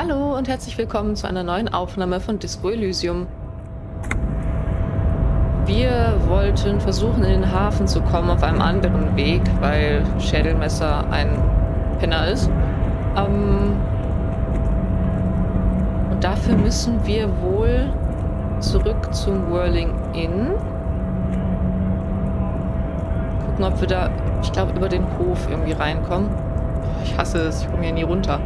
Hallo und herzlich willkommen zu einer neuen Aufnahme von Disco Elysium. Wir wollten versuchen, in den Hafen zu kommen auf einem anderen Weg, weil Schädelmesser ein Penner ist. Und dafür müssen wir wohl zurück zum Whirling Inn. Gucken, ob wir da, ich glaube, über den Hof irgendwie reinkommen. Oh, ich hasse es, ich komme hier nie runter.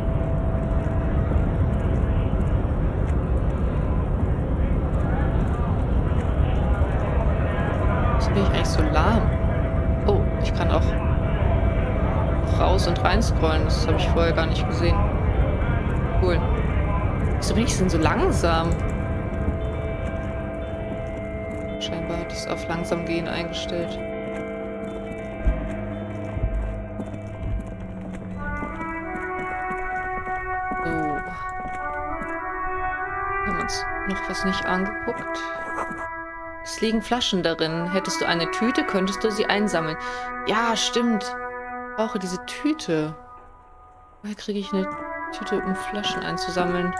Bin ich eigentlich so lahm? Oh, ich kann auch raus und rein scrollen. Das habe ich vorher gar nicht gesehen. Cool. Wieso bin ich denn so langsam? Scheinbar hat es auf langsam gehen eingestellt. So. Wir haben uns noch was nicht angeguckt. Es liegen Flaschen darin. Hättest du eine Tüte, könntest du sie einsammeln. Ja, stimmt. Ich brauche diese Tüte. Woher kriege ich eine Tüte, um Flaschen einzusammeln?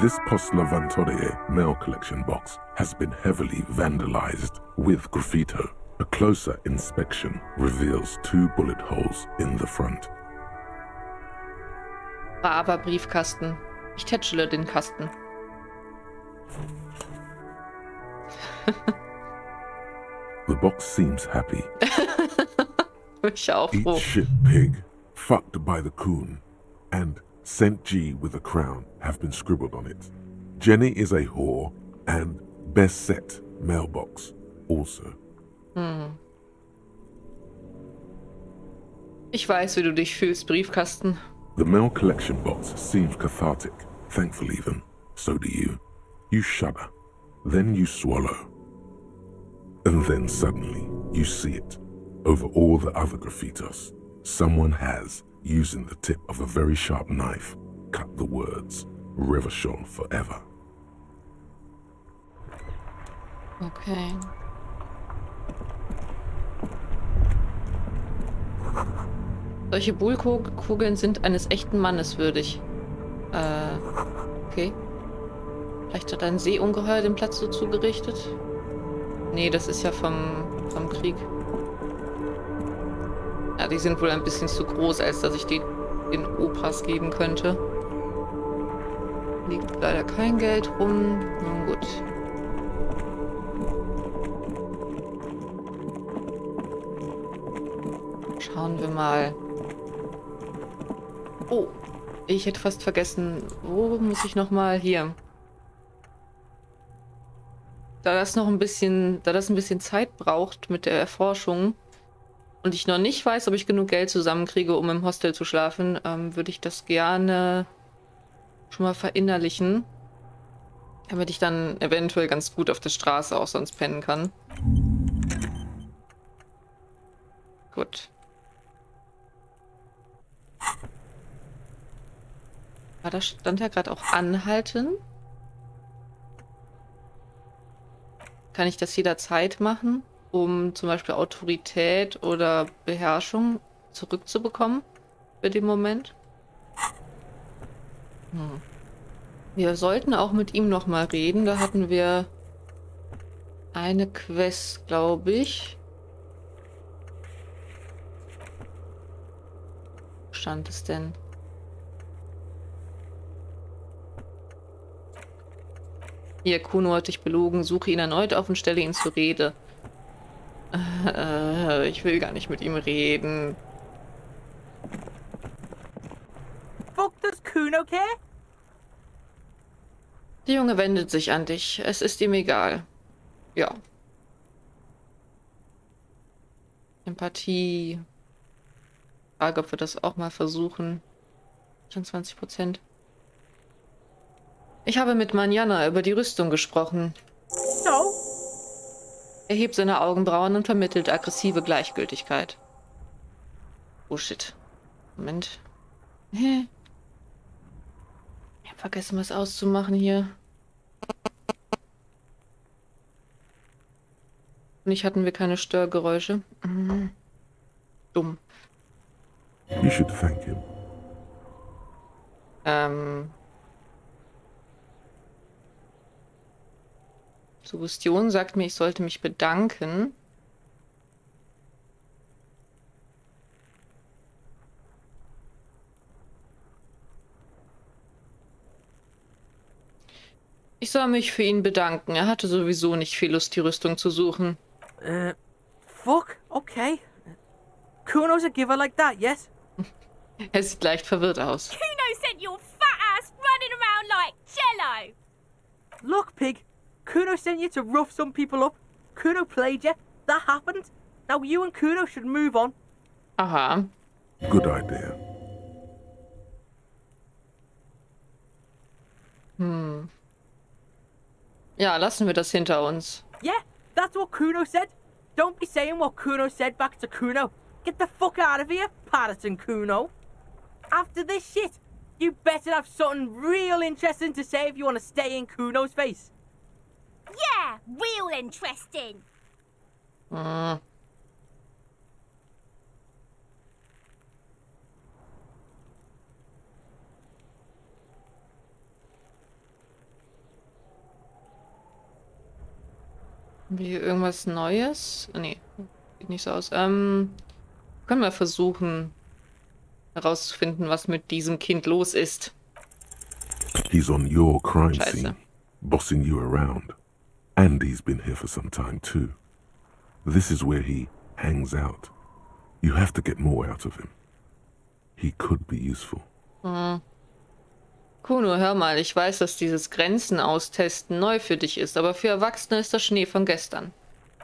This Postlavantorie mail collection box has been heavily vandalized with graffito. A closer inspection reveals 2 bullet holes in the front. Braver Briefkasten. Ich tätschele den Kasten. The box seems happy. Ich auch froh. Eat shit pig, fucked by the coon, and St. G with a crown have been scribbled on it. Jenny is a whore, and best set mailbox also. Ich weiß, wie du dich fühlst, Briefkasten. The mail collection box seems cathartic, thankful even. So do you. You shudder. Then you swallow. And then suddenly, you see it. Over all the other graffitos, someone has, using the tip of a very sharp knife, cut the words, Reverchon forever. Okay. Solche Buhlkugeln sind eines echten Mannes würdig. Okay. Vielleicht hat ein Seeungeheuer den Platz so zugerichtet? Nee, das ist ja vom Krieg. Ja, die sind wohl ein bisschen zu groß, als dass ich die den Opas geben könnte. Liegt leider kein Geld rum. Nun gut. Schauen wir mal. Oh, ich hätte fast vergessen, wo muss ich nochmal hier? Da das ein bisschen Zeit braucht mit der Erforschung und ich noch nicht weiß, ob ich genug Geld zusammenkriege, um im Hostel zu schlafen, würde ich das gerne schon mal verinnerlichen, damit ich dann eventuell ganz gut auf der Straße auch sonst pennen kann. Gut. Da stand ja gerade auch anhalten. Kann ich das jederzeit machen, um zum Beispiel Autorität oder Beherrschung zurückzubekommen für den Moment? Wir sollten auch mit ihm noch mal reden. Da hatten wir eine Quest, glaube ich. Wo stand es denn? Hier, Kuno hat dich belogen. Suche ihn erneut auf und stelle ihn zur Rede. Ich will gar nicht mit ihm reden. Fuck das Kuno, okay? Der Junge wendet sich an dich. Es ist ihm egal. Ja. Empathie. Frage, ob wir das auch mal versuchen. 20%. Ich habe mit Manjana über die Rüstung gesprochen. So? Er hebt seine Augenbrauen und vermittelt aggressive Gleichgültigkeit. Oh shit. Moment. Hä? Ich hab vergessen, was auszumachen hier. Nicht hatten wir keine Störgeräusche. Dumm. You should thank him. Suggestion sagt mir, ich sollte mich bedanken. Ich soll mich für ihn bedanken. Er hatte sowieso nicht viel Lust, die Rüstung zu suchen. Fuck, okay. Kuno's a giver like that, yes? Er sieht leicht verwirrt aus. Kuno sent your fat ass running around like jello. Look, pig. Kuno sent you to rough some people up. Kuno played you. That happened. Now you and Kuno should move on. Aha. Good idea. Ja, lassen wir das hinter uns. Yeah, that's what Kuno said. Don't be saying what Kuno said back to Kuno. Get the fuck out of here, Patterson Kuno. After this shit, you better have something real interesting to say if you want to stay in Kuno's face. Yeah, real interesting. Haben wir hier irgendwas Neues? Nee, sieht nicht so aus. Können wir versuchen herauszufinden, was mit diesem Kind los ist. He's on your crime Scheiße. scene, bossing you around. And he's been here for some time too. This is where he hangs out. You have to get more out of him. He could be useful. Kuno, hör mal, ich weiß, dass dieses Grenzen austesten neu für dich ist, aber für Erwachsene ist das Schnee von gestern.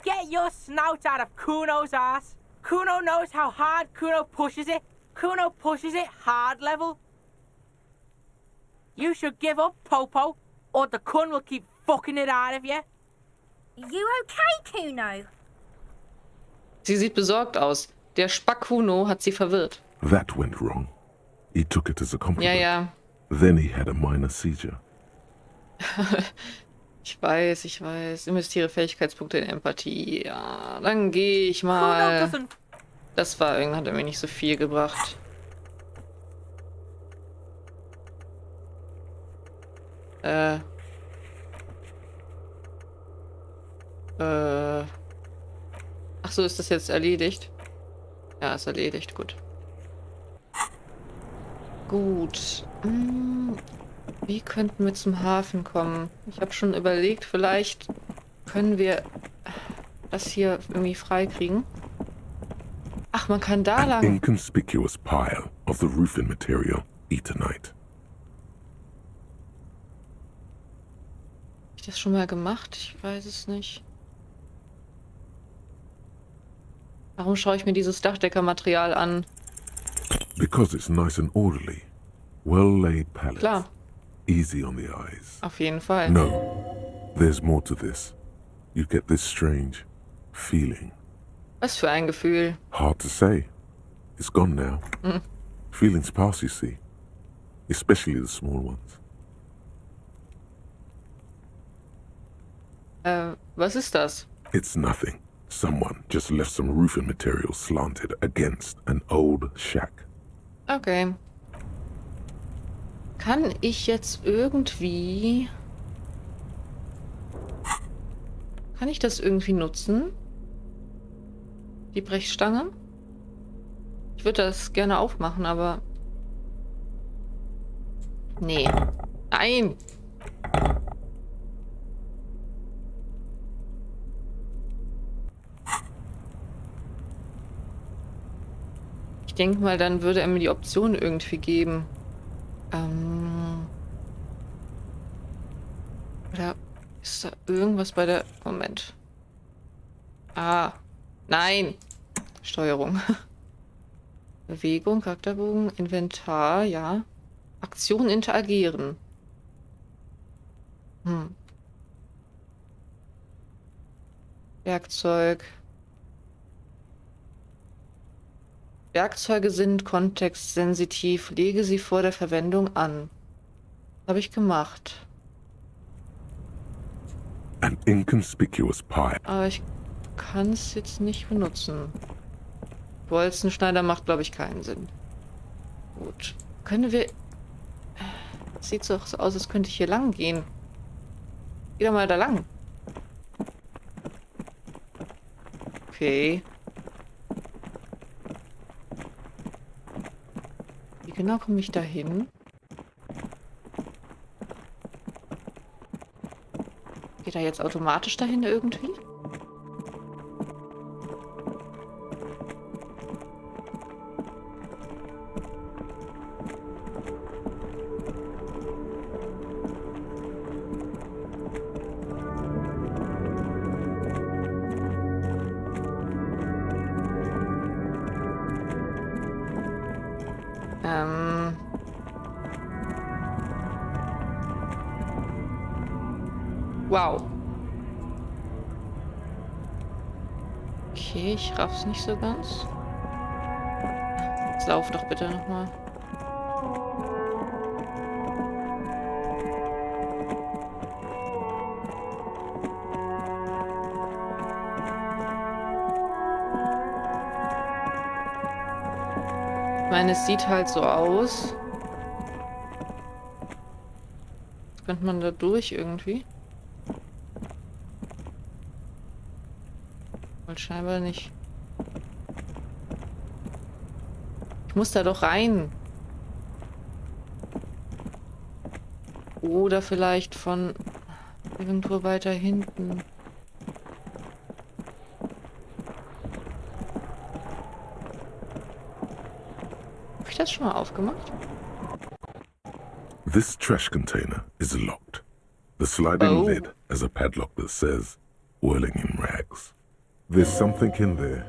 Get your snout out of Kuno's ass. Kuno knows how hard Kuno pushes it. Kuno pushes it hard level. You should give up, Popo, or the Kun will keep fucking it out of you. You okay, Kuno? Sie sieht besorgt aus. Der Spack Kuno hat sie verwirrt. That went wrong. He took it as a Ja, compliment. ja. Then he had a minor seizure. Ich weiß. Investiere Fähigkeitspunkte in Empathie. Ja, dann gehe ich Kuno mal. doesn't. Das war irgendwie, hat er mir nicht so viel gebracht. Ach so, ist das jetzt erledigt? Ja, ist erledigt, gut. Gut. Wie könnten wir zum Hafen kommen? Ich habe schon überlegt, vielleicht können wir das hier irgendwie freikriegen. Ach, man kann da An lang. inconspicuous pile of the roofing material, Eternite. Hab ich das schon mal gemacht? Ich weiß es nicht. Warum schaue ich mir dieses Dachdeckermaterial an? Because it's nice and orderly. Well-laid pallets. Klar, Easy on the eyes. auf jeden Fall. No, there's more to this. You get this strange feeling. Was für ein Gefühl. Hard to say. It's gone now. Feelings pass, you see. Especially the small ones. Was ist das? It's nothing. Someone just left some roofing material slanted against an old shack. Okay. Kann ich jetzt irgendwie... Kann ich das irgendwie nutzen? Die Brechstange? Ich würde das gerne aufmachen, aber... Nee. Nein! Ich denke mal, dann würde er mir die Option irgendwie geben. Oder ist da irgendwas bei der... Moment. Ah. Nein! Steuerung. Bewegung, Charakterbogen, Inventar, ja. Aktion interagieren. Werkzeug. Werkzeuge sind kontextsensitiv. Lege sie vor der Verwendung an. Habe ich gemacht. An inconspicuous pile. Aber ich kann es jetzt nicht benutzen. Bolzenschneider macht, glaube ich, keinen Sinn. Gut. Können wir... Sieht so aus, als könnte ich hier lang gehen. Geh doch mal da lang. Okay. Wie genau komme ich da hin? Geht er jetzt automatisch dahin irgendwie? Wow. Okay, ich raff's nicht so ganz. Jetzt lauf doch bitte nochmal. Ich meine, es sieht halt so aus. Jetzt könnte man da durch irgendwie. Scheinbar nicht. Ich muss da doch rein. Oder vielleicht von irgendwo weiter hinten. Habe ich das schon mal aufgemacht? This trash container is locked. The sliding Oh. lid has a padlock that says, whirling in rags. There's something in there,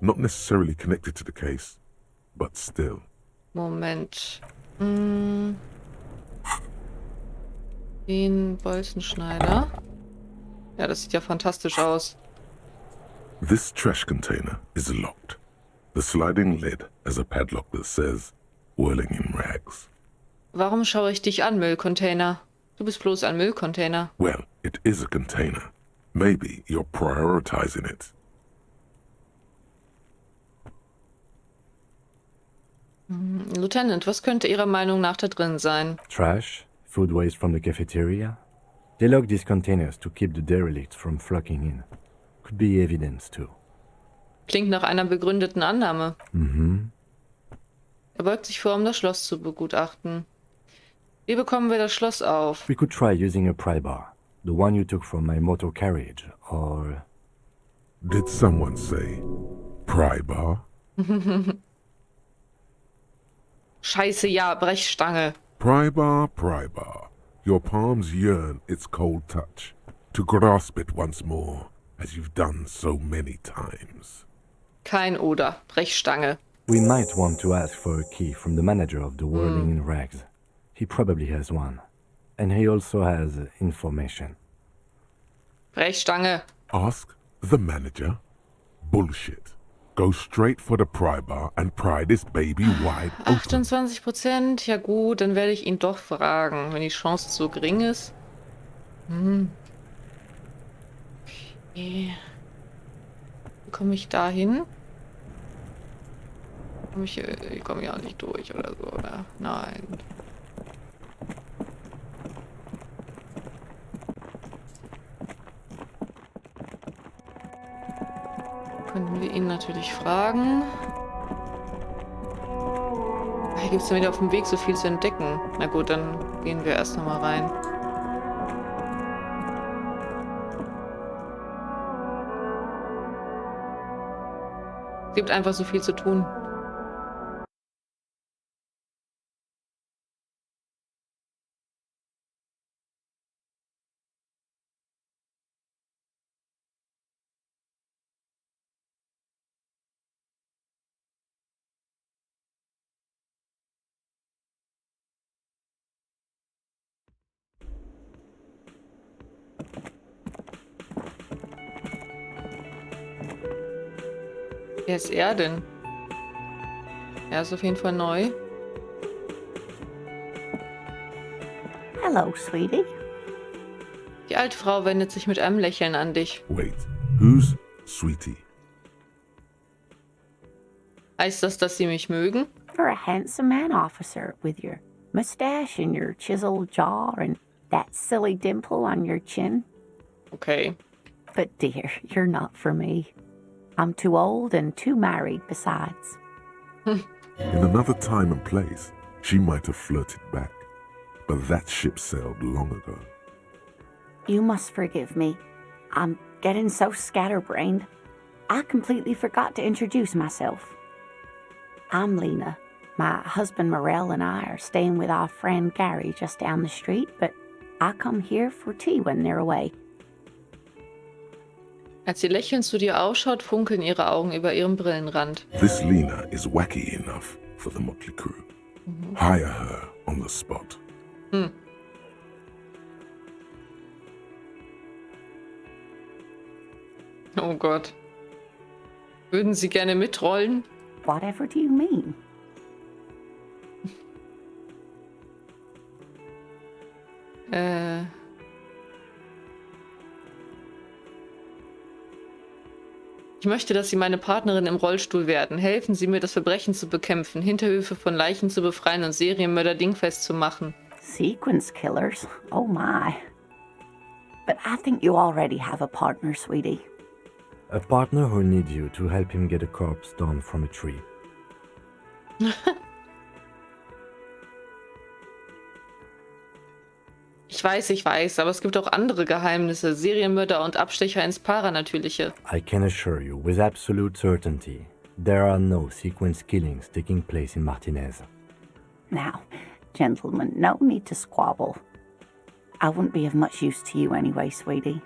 not necessarily connected to the case, but still. Moment. Den Bolzenschneider. Ja, das sieht ja fantastisch aus. This trash container is locked. The sliding lid has a padlock that says, whirling in rags. Warum schaue ich dich an, Müllcontainer? Du bist bloß ein Müllcontainer. Well, it is a container. Maybe you're prioritizing it. Lieutenant, was könnte Ihrer Meinung nach da drin sein? Trash, food waste from the cafeteria. They lock these containers to keep the derelicts from flocking in. Could be evidence too. Klingt nach einer begründeten Annahme. Mhm. Er beugt sich vor, um das Schloss zu begutachten. Wie bekommen wir das Schloss auf? We could try using a pry bar, the one you took from my motor carriage, or... Did someone say pry bar? Scheiße, ja, Brechstange. Pry bar, pry bar. Your palms yearn its cold touch, to grasp it once more, as you've done so many times. Kein Oder, Brechstange. We might want to ask for a key from the manager of the Whirling in Rags. He probably has one. And he also has information. Brechstange. Ask the manager? Bullshit. Go straight for the pry bar and pry this baby wide open. 28%, ja gut, dann werde ich ihn doch fragen, wenn die Chance so gering ist. Okay. Wie komme ich da hin? Ich komme ja nicht durch oder so, oder? Nein. Könnten wir ihn natürlich fragen. Hier gibt es dann wieder auf dem Weg so viel zu entdecken. Na gut, dann gehen wir erst nochmal rein. Es gibt einfach so viel zu tun. Wer ist er denn? Er ist auf jeden Fall neu. Hello, sweetie. Die alte Frau wendet sich mit einem Lächeln an dich. Wait, who's Sweetie? Heißt das, dass Sie mich mögen? You're a handsome man, officer, with your mustache and your chiseled jaw and that silly dimple on your chin. Okay. But dear, you're not for me. I'm too old and too married besides. In another time and place, she might have flirted back, but that ship sailed long ago. You must forgive me. I'm getting so scatterbrained. I completely forgot to introduce myself. I'm Lena. My husband Morel and I are staying with our friend Gary just down the street, but I come here for tea when they're away. Als sie lächelnd zu dir ausschaut, funkeln ihre Augen über ihrem Brillenrand. This Lena is wacky enough for the motley crew. Hire her on the spot. Oh Gott. Würden Sie gerne mitrollen? Whatever do you mean? Ich möchte, dass Sie meine Partnerin im Rollstuhl werden. Helfen Sie mir, das Verbrechen zu bekämpfen, Hinterhöfe von Leichen zu befreien und Serienmörder dingfest zu machen. Sequence killers? Oh my. But I think you already have a partner, sweetie. A partner who'll need you to help him get a corpse down from a tree. Ich weiß, aber es gibt auch andere Geheimnisse, Serienmörder und Abstecher ins Paranatürliche. I can assure you with absolute certainty, there are no sequence killings taking place in Martinez. Now, gentlemen, no need to squabble. I wouldn't be of much use to you anyway, sweetie.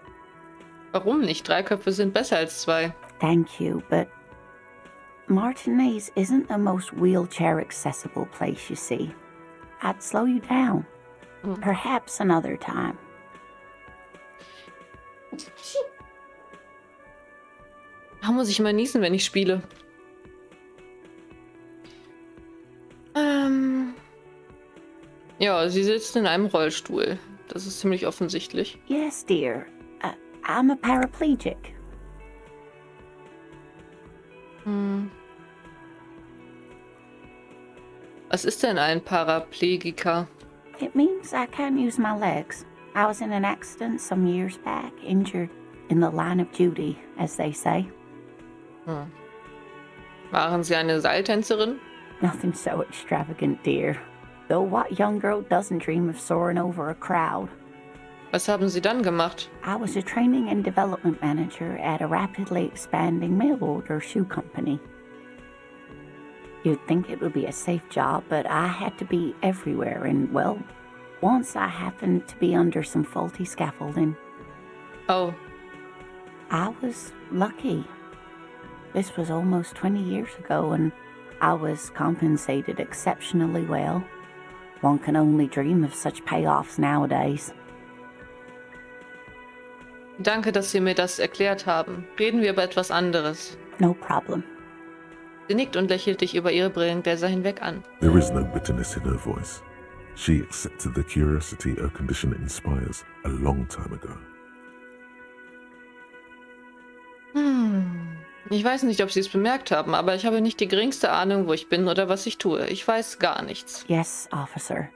Warum nicht? 3 Köpfe sind besser als 2. Thank you, but Martinez isn't the most wheelchair-accessible place, you see. I'd slow you down. Perhaps another time. Da muss ich immer niesen, wenn ich spiele. Ja, sie sitzt in einem Rollstuhl. Das ist ziemlich offensichtlich. Yes, dear. I'm a paraplegic. Was ist denn ein Paraplegiker? It means I can't use my legs. I was in an accident some years back, injured in the line of duty, as they say. Waren Sie eine Seiltänzerin? Nothing so extravagant, dear. Though what young girl doesn't dream of soaring over a crowd? Was haben Sie dann gemacht? I was a training and development manager at a rapidly expanding mail-order shoe company. You'd think it would be a safe job, but I had to be everywhere, and, well, once I happened to be under some faulty scaffolding. Oh, I was lucky. This was almost 20 years ago, and I was compensated exceptionally well. One can only dream of such payoffs nowadays. danke, dass Sie mir das erklärt haben. Reden wir über etwas anderes. No problem. Sie nickt und lächelt dich über ihre Brillengläser hinweg an. There is no bitterness in her voice. She accepted the curiosity her condition inspires a long time ago. Ich weiß nicht, ob Sie es bemerkt haben, aber ich habe nicht die geringste Ahnung, wo ich bin oder was ich tue. Ich weiß gar nichts. Yes, officer.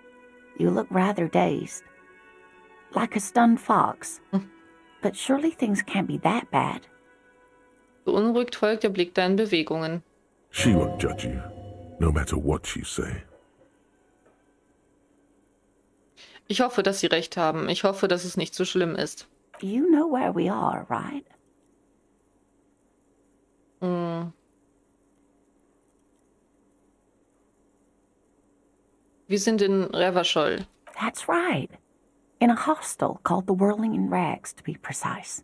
You look rather dazed. Like a stunned fox. But surely things can't be that bad. Beunruhigt folgt der Blick deinen Bewegungen. She won't judge you, no matter what you say. Ich hoffe, dass Sie recht haben. Ich hoffe, dass es nicht so schlimm ist. You know where we are, right? Wir sind in Revachol. That's right. In a hostel called the Whirling in Rags, to be precise.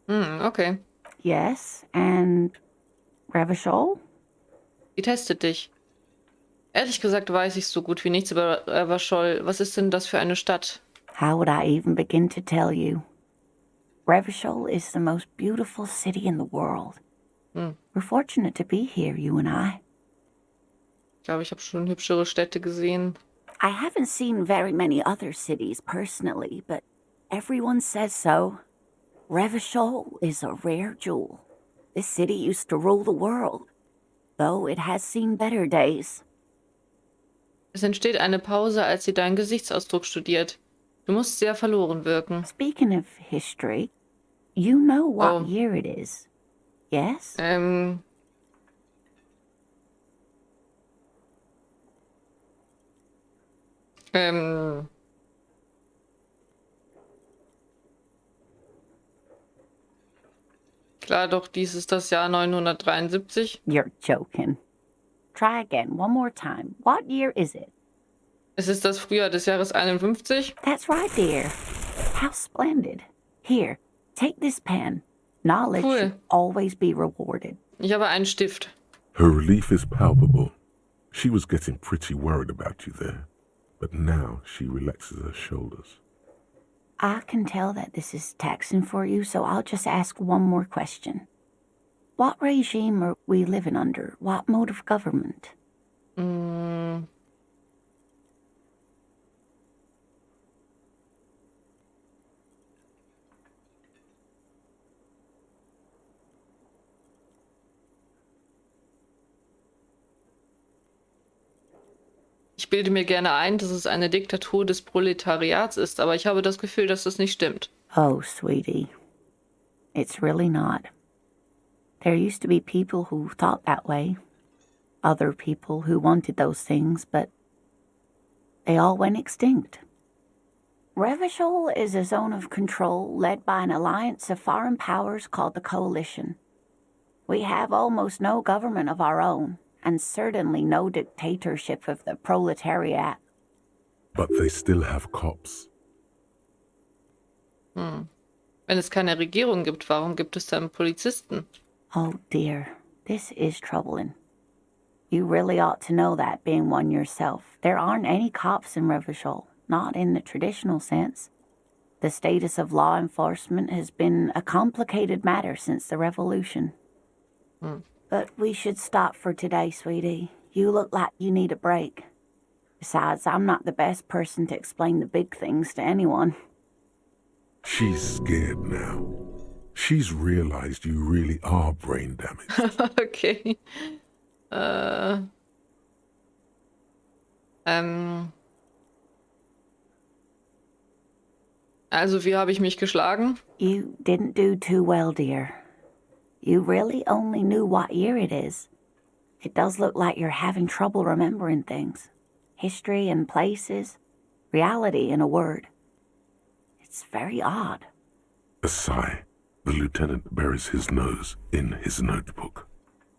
Okay. Yes, and Revachol? Sie testet dich. Ehrlich gesagt weiß ich so gut wie nichts über Revachol. Was ist denn das für eine Stadt? How would I even begin to tell you? Revachol is the most beautiful city in the world. We're fortunate to be here, you and I. Ich glaube, ich habe schon hübschere Städte gesehen. I haven't seen very many other cities personally, but everyone says so. Revachol is a rare jewel. This city used to rule the world. though it has seen better days. Es entsteht eine Pause, als sie deinen Gesichtsausdruck studiert. Du musst sehr verloren wirken. Speaking of history, you know what Oh. year it is, yes? Klar, doch, dies ist das Jahr 973. You're joking. Try again, one more time. What year is it? Es ist das Frühjahr des Jahres 51. That's right, dear. How splendid. Here, take this pen. Knowledge Cool. should always be rewarded. Ich habe einen Stift. Her relief is palpable. She was getting pretty worried about you there, but now she relaxes her shoulders. I can tell that this is taxing for you, so I'll just ask one more question. What regime are we living under? What mode of government? Ich bilde mir gerne ein, dass es eine Diktatur des Proletariats ist, aber ich habe das Gefühl, dass das nicht stimmt. Oh, sweetie. It's really not. There used to be people who thought that way. Other people who wanted those things, but they all went extinct. Revachol is a zone of control led by an alliance of foreign powers called the Coalition. We have almost no government of our own, and certainly no dictatorship of the proletariat. But they still have cops. Wenn es keine Regierung gibt, warum gibt es dann Polizisten? Oh dear, this is troubling. You really ought to know that, being one yourself. There aren't any cops in Revachol, not in the traditional sense. The status of law enforcement has been a complicated matter since the revolution. But we should stop for today, sweetie. You look like you need a break. Besides, I'm not the best person to explain the big things to anyone. She's scared now. She's realized you really are brain damaged. Okay. Also, wie habe ich mich geschlagen? You didn't do too well, dear. You really only knew what year it is. It does look like you're having trouble remembering things. History and places. Reality, in a word. It's very odd. A sigh. The lieutenant buries his nose in his notebook.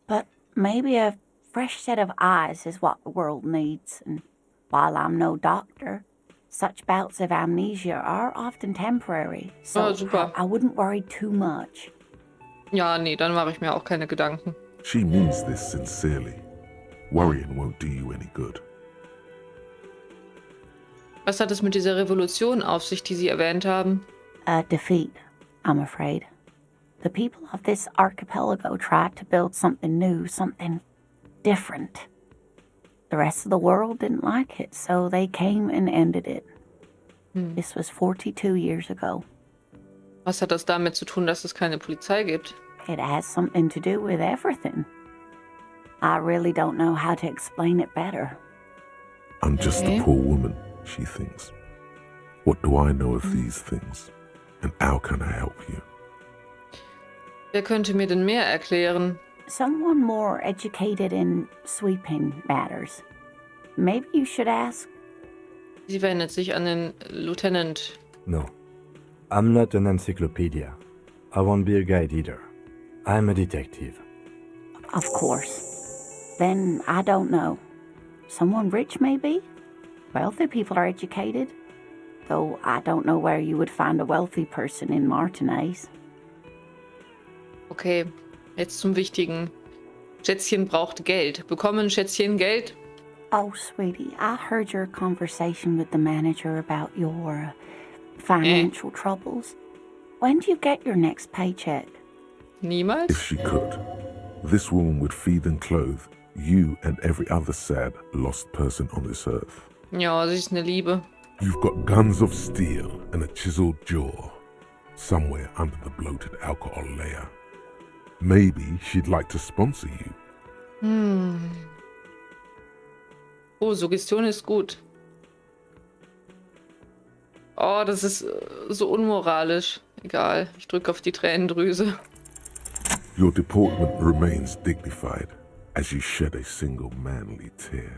But maybe a fresh set of eyes is what the world needs. And while I'm no doctor, such bouts of amnesia are often temporary. So super. I wouldn't worry too much. Ja, nee, dann mache ich mir auch keine Gedanken. She means this sincerely. Worrying won't do you any good. Was hat es mit dieser Revolution auf sich, die Sie erwähnt haben? A defeat, I'm afraid. The people of this archipelago tried to build something new, something different. The rest of the world didn't like it, so they came and ended it. This was 42 years ago. Was hat das damit zu tun, dass es keine Polizei gibt? It has something to do with everything. I really don't know how to explain it better. I'm just Okay. a poor woman, she thinks. What do I know of these things? And how can I help you? Wer könnte mir denn mehr erklären? Someone more educated in sweeping matters. Maybe you should ask. Sie wendet sich an den Lieutenant. No, I'm not an encyclopedia. I won't be a guide either. I'm a detective. Of course. Then I don't know. Someone rich, maybe? Wealthy people are educated. Though I don't know where you would find a wealthy person in Martinez. Okay, jetzt zum Wichtigen. Schätzchen braucht Geld. Bekommen Schätzchen Geld? Oh, sweetie, I heard your conversation with the manager about your financial troubles. When do you get your next paycheck? Niemals? If she could, this woman would feed and clothe you and every other sad, lost person on this earth. Ja, sie ist eine Liebe. You've got guns of steel and a chiseled jaw, somewhere under the bloated alcohol layer. Maybe she'd like to sponsor you. Oh, Suggestion ist gut. Oh, das ist so unmoralisch. Egal, ich drücke auf die Tränendrüse. Your deportment remains dignified as you shed a single manly tear.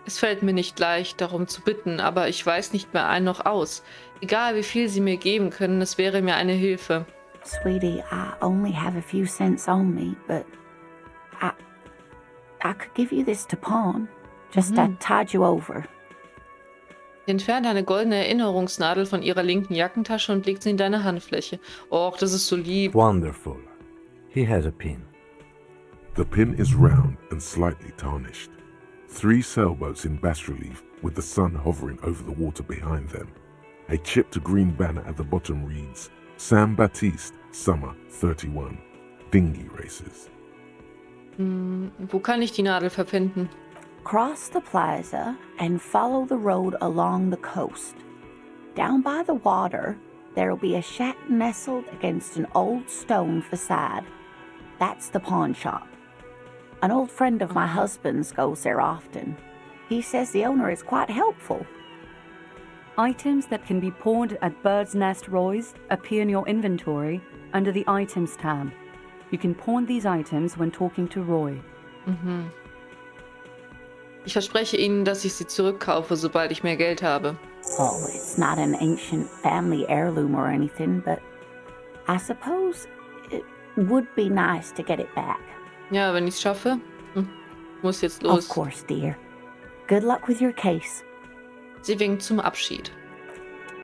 Es fällt mir nicht leicht, darum zu bitten, aber ich weiß nicht mehr ein noch aus. Egal, wie viel Sie mir geben können, es wäre mir eine Hilfe. Sweetie, I only have a few cents on me, but I could give you this to pawn. Just to tide you over. Sie entfernt eine goldene Erinnerungsnadel von ihrer linken Jackentasche und legt sie in deine Handfläche. Och, das ist so lieb. Wonderful. He has a pin. The pin is round and slightly tarnished. 3 sailboats in bas-relief with the sun hovering over the water behind them. A chipped green banner at the bottom reads, San Baptiste, Summer 31, Dinghy Races. Wo kann ich die Nadel verpfinden? Cross the plaza and follow the road along the coast. Down by the water, there'll be a shack nestled against an old stone facade. That's the pawn shop. An old friend of my husband's goes there often. He says the owner is quite helpful. Items that can be pawned at Bird's Nest Roy's appear in your inventory under the Items tab. You can pawn these items when talking to Roy. Ich verspreche Ihnen, dass ich sie zurückkaufe, sobald ich mehr Geld habe. Oh, it's not an ancient family heirloom or anything, but I suppose it would be nice to get it back. Ja, wenn ich es schaffe. Muss jetzt los. Of course, dear. Good luck with your case. Sie winkt zum Abschied.